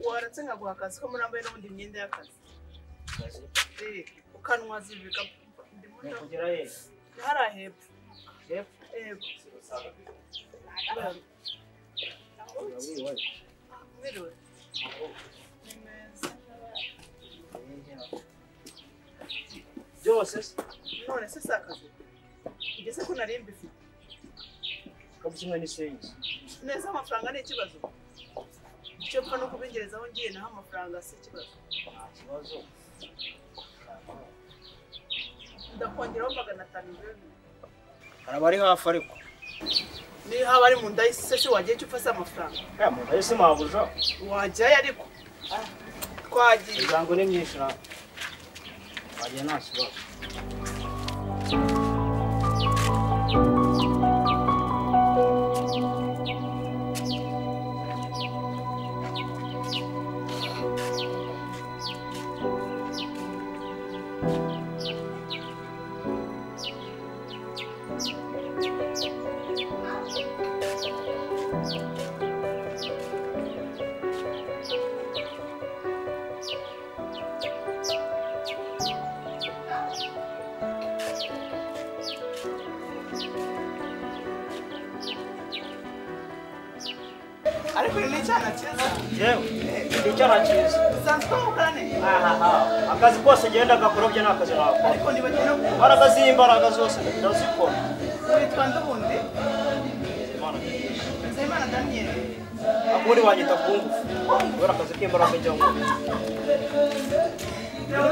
Waratsenga kuakazi ko murambaye n'ubundi imyenda y'akazi ukanwa zibika ndimo kugera he harahepfo byose none se sakazi igeze ko narimba ifite kabukimwe n'isenyi neza amafaranga ni ikibazo cyo pfa no kubingerezaho ngiye naho amafaranga si ikibazo kibazo ndakongeraho 500 arabari hafi ariko ni haba ari mu ndayise se wagiye cyo ufasa amafaranga mu ndayise mabuja wajyayo ariko twagiye ijango ni myinshi wagiye nta kibazo ariko ni cyana cyiza yewe icyana cyiza sanzwe mukane akazi kose ngenda gakorobye nakazi nawe ariko nibagena imbaraga z'imbaraga zose ndazikora witwa ndubundi Nzeyimana Daniel akuri wanyita kungufu kubera akazi k'imbaraga njya ngo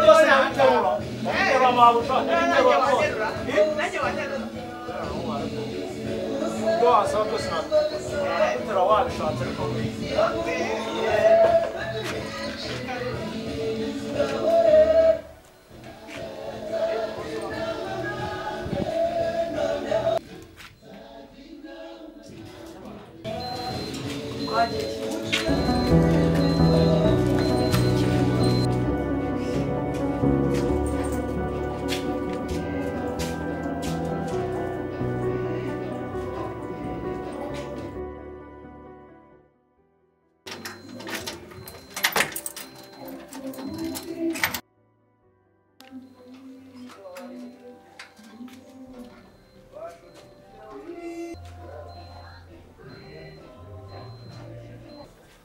byose nabiterura nabiterura amabuja nanjye waterura byose byose nabiterura wabishatse ariko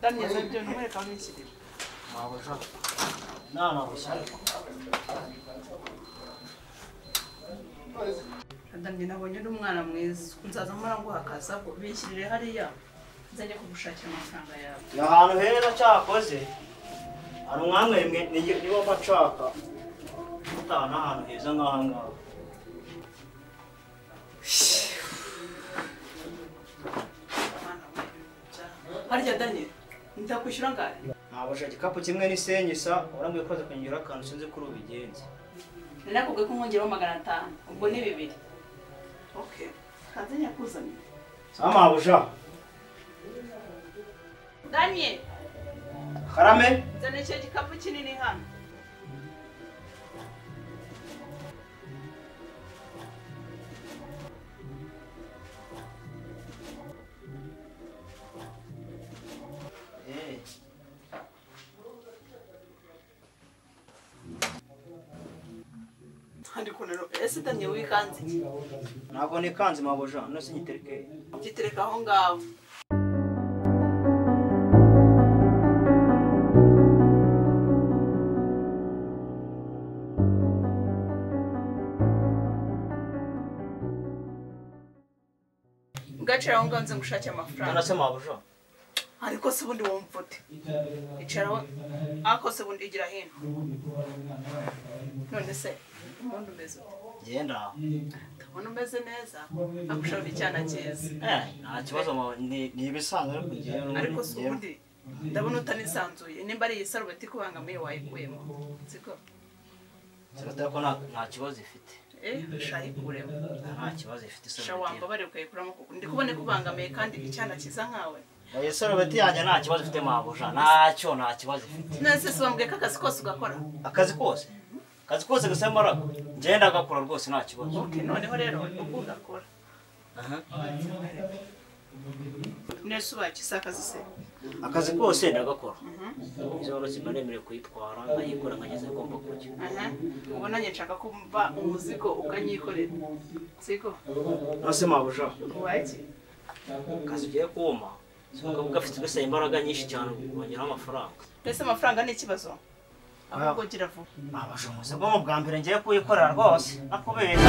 Daniel nabyo numwereka wishyirira mabuja nana bushyira Daniel nabonye uri umwana mwiza kunzaza mpora nguha akazi ahubwo bishyirire hariya nzajya kugushakira amafaranga yawe ni ahantu heza cyakoze hari umwamwe rimwe niba mbashaka gutaha n'ahantu heza nk'aha ngaha harya Daniel ndakwishyura ngahe ntabasha igikapu kimwe n'isenyisa urambwiye ko kunyura akantu sinzi kuri ubigenze nakubwiye ko nkongeraho 500 ubwo ni 2 okay kanze nyakuzanye samabusha Daniel karame zane cyo gikapu kinini hano Andiko nero ese Daniel wikanze iki ntabwo nikanze mabuja nose nyitereke gitereka aho ngaho gacira aho nganze ngushake amafaranga nase mabuja ariko se ubundi wumva ute icaraho akose bundi igira hino none se umuntu umeze genda ndabona umeze neza akushobora icyana cyiza nta kibazo ni ibisanzwe ariko si ubundi ndabona utanisanzuye nimba ari iyi sarubeti kubangamiye wayikuyemo siko sarubeti ko nta kibazo ifite shayikuremo nta kibazo ifite sarubeti shawamba bari ukayikuramo kuko ndi kubone kubangamiye kandi icyana cyiza nkawe iyi sarubeti yanjye nta kibazo ifite mabuja nta kibazo ifite nese si wambwiye ko akazi kose ugakora akazi kose gasa imbaraga ngenda agakora rwose nta kibazo noneho rero uko ugakora nese ubaye isa akazi se akazi kose ndagakora izo rose mbanemere kuyitwara nkayikora nkageze ngomba kujya ubwo nanjye nshaka kumva umuzigo ukanyikorera siko nose mabuja waki akazi ugiye kuma gafite gasa imbaraga nyinshi cyane kongeraho amafaranga mbese amafaranga ni ikibazo ahubwo gira vuba mabuja umuze bwo mu bwa mbere ngiye kuyikorera rwose nakubera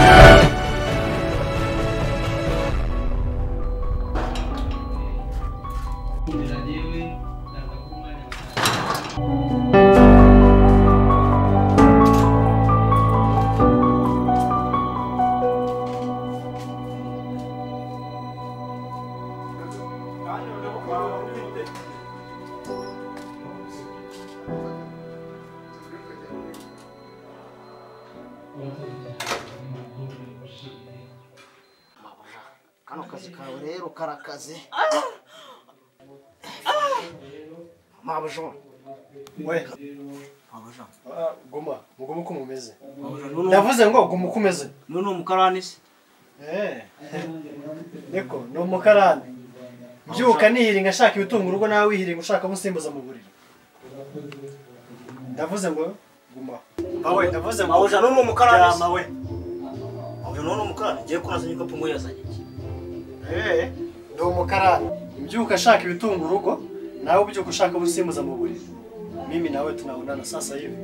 kano kazi kawe rero karakaze mabuja we mabuja guma mugume uko mumeze ndavuze ngo guma uko umeze none umukarani se niko ni umukarani mbyuka nihiringa ashaka ibitunga urugo nawe wihiringa ushaka musimbuza mu buriri ndavuze ngo guma bawe ndavuze ngo mabuja none umukarani jama we mabuja none umukarani ngiye kurazanye ikopo ngo yazanye ni umukarani mbyuka ashaka ibitunga urugo nawe ubyuka ushaka musimbuza mu buriri mimi nawe tunaonana sasa hivi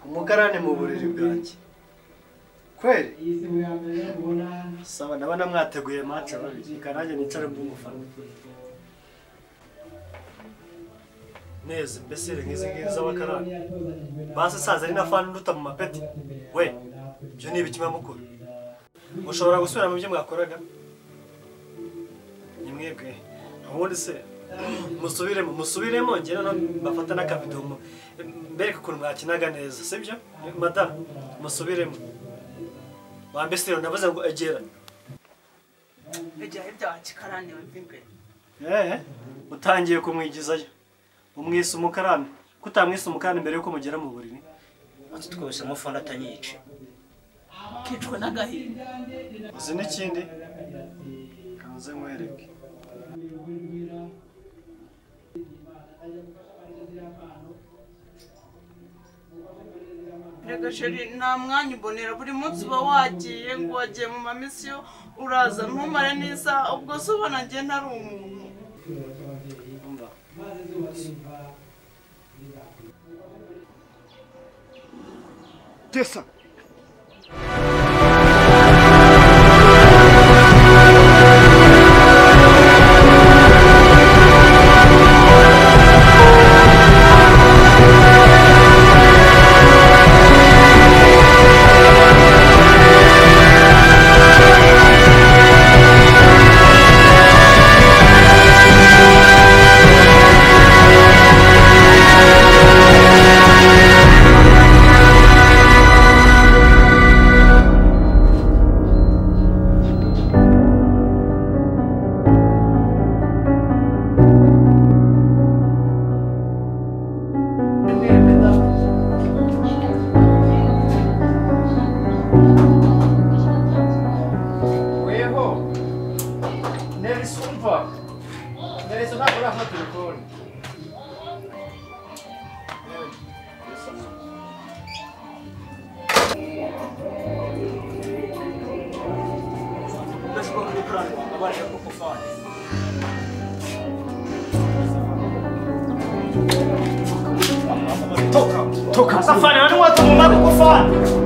umukarani mu buriri bwanjye kweli sawa ndabona mwateguye match babiri kanajye nicare mbumufana neza mbese ngize ngize abakarani base saza ari na fan nduta mu mapeti we byo ni ibikima mukuru mushobora gusubira mu byo mwakoraga nimwebwe ubundi se musubiremo ngena no bafata n'akavido mbereka ukuntu mwakinaga neza sibyo madam musubiremo wambese ndavuze ngo egera ibya kikarani wimve utangiye kumwigizayo umwise umukarani kutamwise umukarani mbere yuko mugera mu buriri ati twese amafanda atanyice kicwa n'agahinda uzi n'ikindi kanze nkwereke rega sheri nta mwanya ubonera buri munsi uba wagiye ngo wagiye mu mamisiyo uraza ntumare n'isaha ubwo se ubona njye ntari umuntu Tessa Toka safari, wani watu mumari kufanya